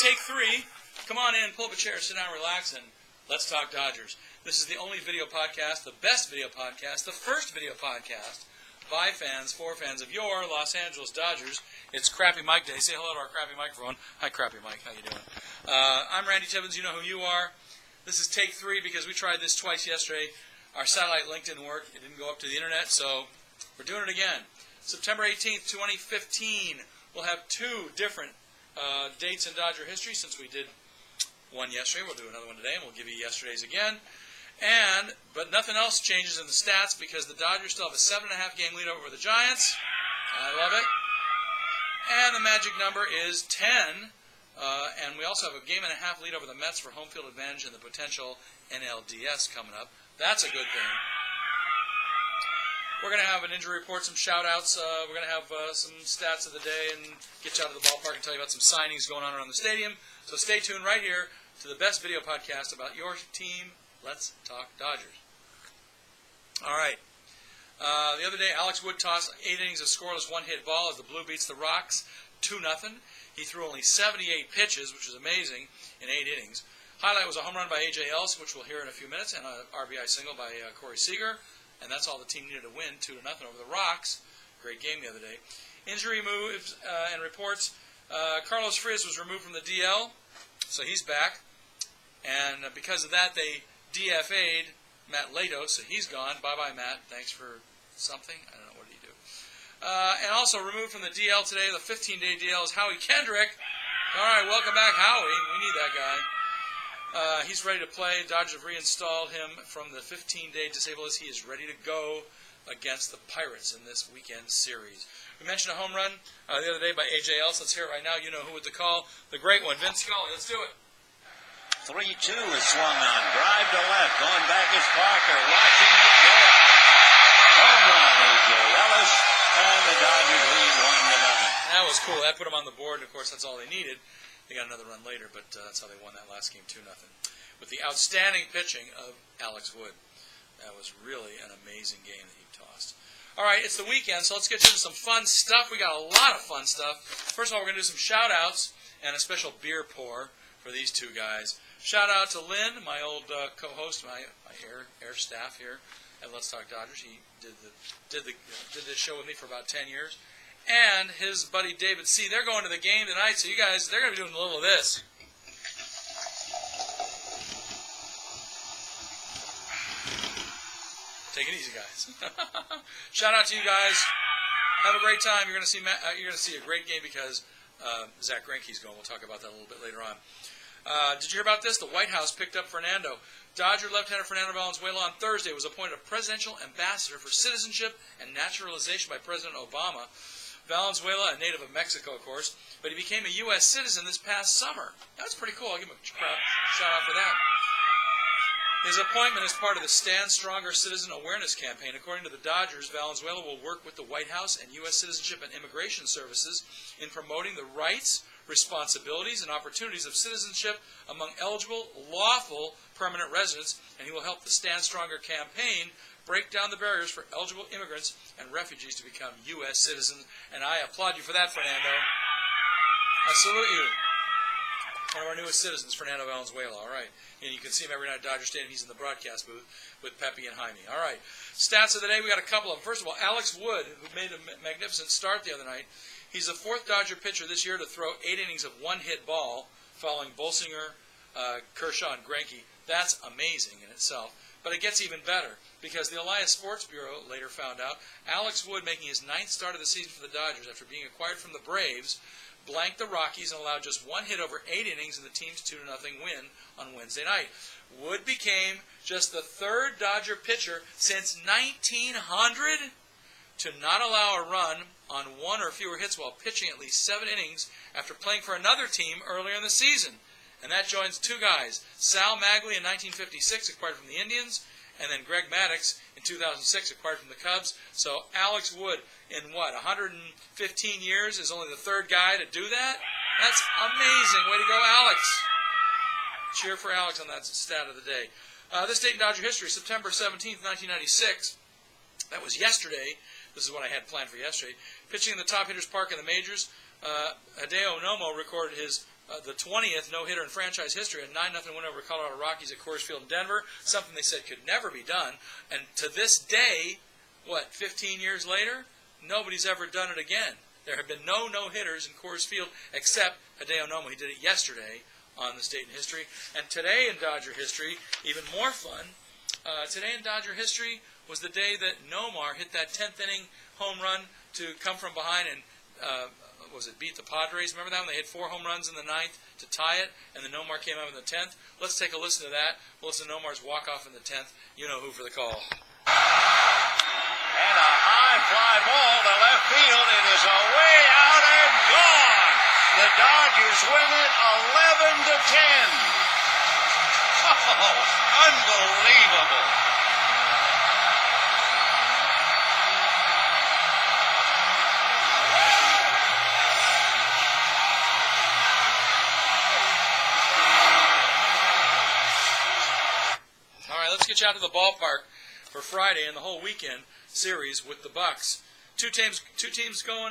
take three. Come on in, pull up a chair, sit down, relax, and let's talk Dodgers. This is the only video podcast, the best video podcast, the first video podcast by fans, for fans of your Los Angeles Dodgers. It's Crappy Mike Day. Say hello to our crappy microphone. Hi, Crappy Mike. How you doing? I'm Randy Tibbins. You know who you are. This is take three because we tried this twice yesterday. Our satellite link didn't work. It didn't go up to the internet, so we're doing it again. September 18th, 2015. We'll have two different dates in Dodger history since we did one yesterday. We'll do another one today, and we'll give you yesterday's again. But nothing else changes in the stats because the Dodgers still have a 7.5 game lead over the Giants. I love it. And the magic number is 10. And we also have a 1.5 game lead over the Mets for home field advantage and the potential NLDS coming up. That's a good thing. We're going to have an injury report, some shout-outs. We're going to have some stats of the day and get you out of the ballpark and tell you about some signings going on around the stadium. So stay tuned right here to the best video podcast about your team. Let's talk Dodgers. All right. The other day, Alex Wood tossed 8 innings of scoreless one-hit ball as the Blue beats the Rocks 2-0. He threw only 78 pitches, which is amazing, in 8 innings. Highlight was a home run by A.J. Ellis, which we'll hear in a few minutes, and an RBI single by Corey Seager. And that's all the team needed to win, 2-0 over the Rocks. Great game the other day. Injury moves and reports. Carlos Frias was removed from the DL, so he's back. And because of that, they DFA'd Matt Lato, so he's gone. Bye-bye, Matt. Thanks for something. I don't know. What did he do? And also removed from the DL today, the 15-day DL, is Howie Kendrick. All right, welcome back, Howie. We need that guy. He's ready to play. Dodgers have reinstalled him from the 15-day disabled list. He is ready to go against the Pirates in this weekend series. We mentioned a home run the other day by A.J. Ellis. Let's hear it right now. You know who to call. The great one, Vince Scully. Let's do it. 3-2 is swung on. Drive to left. Going back is Parker. Watching it go. Home run, A.J. Ellis. And the Dodgers lead 1-0. That was cool. That put them on the board. Of course, that's all they needed. They got another run later, but that's how they won that last game, 2-0. With the outstanding pitching of Alex Wood. That was really an amazing game that he tossed. All right, it's the weekend, so let's get into some fun stuff. We got a lot of fun stuff. First of all, we're going to do some shout-outs and a special beer pour for these two guys. Shout-out to Lynn, my old co-host, my air staff here at Let's Talk Dodgers. He did this show with me for about 10 years. And his buddy David C. They're going to the game tonight, so you guys, they're going to be doing a little of this. Take it easy, guys. Shout out to you guys. Have a great time. You're going to see a great game because Zach Greinke's going. We'll talk about that a little bit later on. Did you hear about this? The White House picked up Fernando. Dodger left-hander Fernando Valenzuela on Thursday was appointed a presidential ambassador for citizenship and naturalization by President Obama. Valenzuela, a native of Mexico, of course, but he became a U.S. citizen this past summer. That's pretty cool. I'll give him a shout-out for that. His appointment is part of the Stand Stronger Citizen Awareness Campaign. According to the Dodgers, Valenzuela will work with the White House and U.S. Citizenship and Immigration Services in promoting the rights, responsibilities, and opportunities of citizenship among eligible, lawful permanent residents, and he will help the Stand Stronger campaign break down the barriers for eligible immigrants and refugees to become U.S. citizens. And I applaud you for that, Fernando. I salute you. One of our newest citizens, Fernando Valenzuela. All right. And you can see him every night at Dodger Stadium. He's in the broadcast booth with Pepe and Jaime. All right. Stats of the day, we got a couple of them. First of all, Alex Wood, who made a magnificent start the other night. He's the 4th Dodger pitcher this year to throw 8 innings of one-hit ball following Bolsinger, Kershaw, and Greinke. That's amazing in itself. But it gets even better because the Elias Sports Bureau later found out Alex Wood, making his 9th start of the season for the Dodgers after being acquired from the Braves, blanked the Rockies and allowed just 1 hit over 8 innings in the team's 2-0 win on Wednesday night. Wood became just the 3rd Dodger pitcher since 1900 to not allow a run on 1 or fewer hits while pitching at least 7 innings after playing for another team earlier in the season. And that joins 2 guys, Sal Maglie in 1956, acquired from the Indians, and then Greg Maddux in 2006, acquired from the Cubs. So Alex Wood, in 115 years, is only the 3rd guy to do that? That's amazing. Way to go, Alex. Cheer for Alex on that stat of the day. This date in Dodger history, September 17th, 1996. That was yesterday. This is what I had planned for yesterday. Pitching in the top hitters park in the majors, Hideo Nomo recorded his the 20th no-hitter in franchise history, a 9-0 win over Colorado Rockies at Coors Field in Denver, something they said could never be done. And to this day, 15 years later, nobody's ever done it again. There have been no no-hitters in Coors Field except Hideo Nomo. He did it yesterday on this date in history. And today in Dodger history, even more fun, today in Dodger history was the day that Nomar hit that 10th inning home run to come from behind and beat the Padres. Remember that when they hit 4 home runs in the 9th to tie it, and then Nomar came up in the 10th? Let's take a listen to that. We'll listen to Nomar's walk-off in the 10th. You know who for the call. And a high fly ball to left field. It is away out and gone. The Dodgers win it 11-10. Oh, unbelievable. All right, let's get you out to the ballpark for Friday and the whole weekend series with the Bucks. Two teams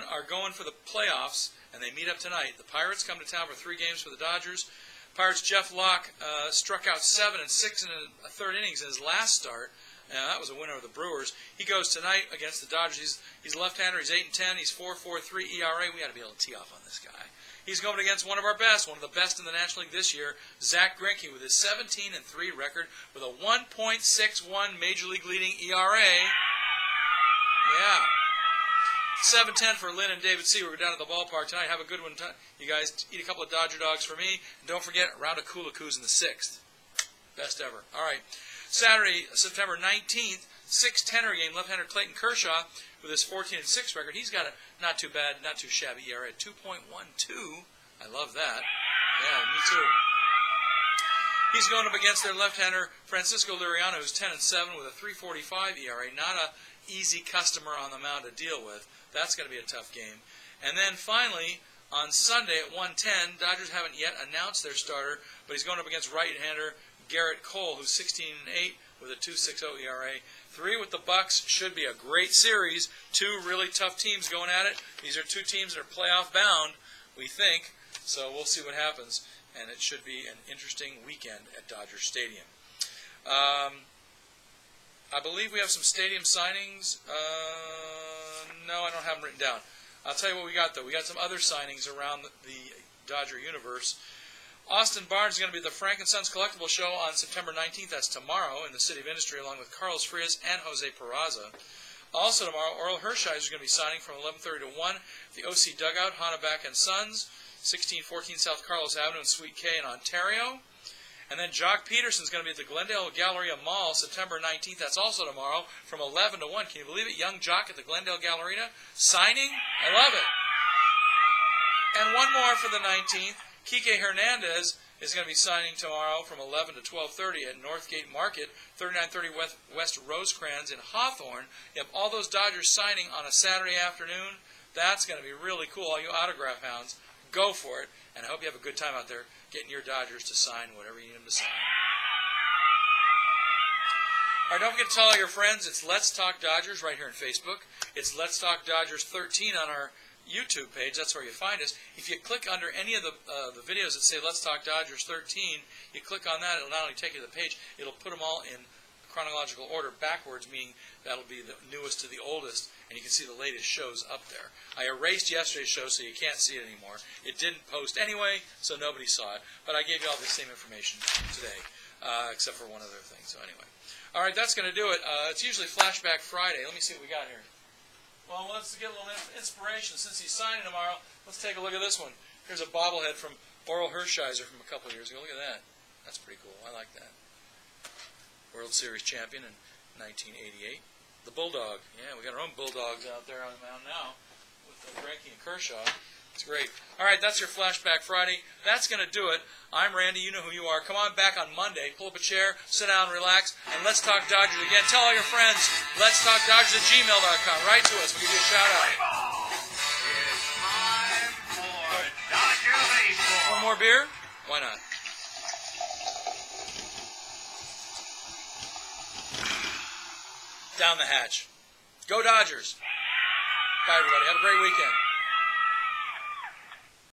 are going for the playoffs, and they meet up tonight. The Pirates come to town for 3 games for the Dodgers. Pirates' Jeff Locke struck out 7 and 6 in a third innings in his last start. That was a win over the Brewers. He goes tonight against the Dodgers. He's a left-hander. He's 8-10. He's 4.43 ERA. We got to be able to tee off on this guy. He's going against one of our best, one of the best in the National League this year, Zach Greinke, with his 17-3 record with a 1.61 Major League leading ERA. Yeah. 7-10 for Lynn and David C. We're down at the ballpark tonight. Have a good one. You guys eat a couple of Dodger dogs for me. And don't forget, a round of Kula Koos in the 6th. Best ever. All right. Saturday, September 19th, 6-10er game. Left-hander Clayton Kershaw with his 14-6 record. He's got a not too bad, not too shabby ERA at 2.12. I love that. Yeah, me too. He's going up against their left-hander Francisco Liriano, who's 10-7 with a 3.45 ERA. Not a easy customer on the mound to deal with. That's going to be a tough game. And then finally, on Sunday at 1:10, Dodgers haven't yet announced their starter, but he's going up against right-hander Garrett Cole, who's 16-8 with a 2.60 ERA. 3 with the Bucks should be a great series. 2 really tough teams going at it. These are 2 teams that are playoff bound, we think. So we'll see what happens, and it should be an interesting weekend at Dodger Stadium. I believe we have some stadium signings. No, I don't have them written down. I'll tell you what we got, though. We got some other signings around the Dodger universe. Austin Barnes is going to be at the Frank & Sons Collectible Show on September 19th. That's tomorrow in the City of Industry, along with Carlos Frias and Jose Peraza. Also tomorrow, Oral Hershiser is going to be signing from 11:30 to 1 at the OC Dugout, Hanneback & Sons, 1614 South Carlos Avenue in Suite K in Ontario. And then Jock Peterson's going to be at the Glendale Galleria Mall September 19th. That's also tomorrow from 11 to 1. Can you believe it? Young Jock at the Glendale Galleria signing. I love it. And one more for the 19th. Kike Hernandez is going to be signing tomorrow from 11 to 12:30 at Northgate Market, 3930 West Rosecrans in Hawthorne. You have all those Dodgers signing on a Saturday afternoon. That's going to be really cool. All you autograph hounds, go for it. And I hope you have a good time out there getting your Dodgers to sign whatever you need them to sign. All right, don't forget to tell all your friends. It's Let's Talk Dodgers right here on Facebook. It's Let's Talk Dodgers 13 on our YouTube page. That's where you find us. If you click under any of the videos that say Let's Talk Dodgers 13, you click on that. It'll not only take you to the page, it'll put them all in chronological order backwards, meaning that'll be the newest to the oldest, and you can see the latest shows up there. I erased yesterday's show so you can't see it anymore. It didn't post anyway, so nobody saw it, but I gave you all the same information today, except for one other thing. So anyway. All right, that's going to do it. It's usually Flashback Friday. Let me see what we got here. Well, let's get a little inspiration. Since he's signing tomorrow, let's take a look at this one. Here's a bobblehead from Oral Hershiser from a couple of years ago. Look at that. That's pretty cool. I like that. World Series champion in 1988. The Bulldog. Yeah, we got our own Bulldogs out there on the mound now with Greinke and Kershaw. It's great. All right, that's your Flashback Friday. That's going to do it. I'm Randy. You know who you are. Come on back on Monday. Pull up a chair, sit down, relax, and let's talk Dodgers again. Tell all your friends, let's talk Dodgers at gmail.com. Write to us. We'll give you a shout-out. It's time for Dodger Baseball. One more beer? Why not? Down the hatch. Go Dodgers. Bye, everybody. Have a great weekend.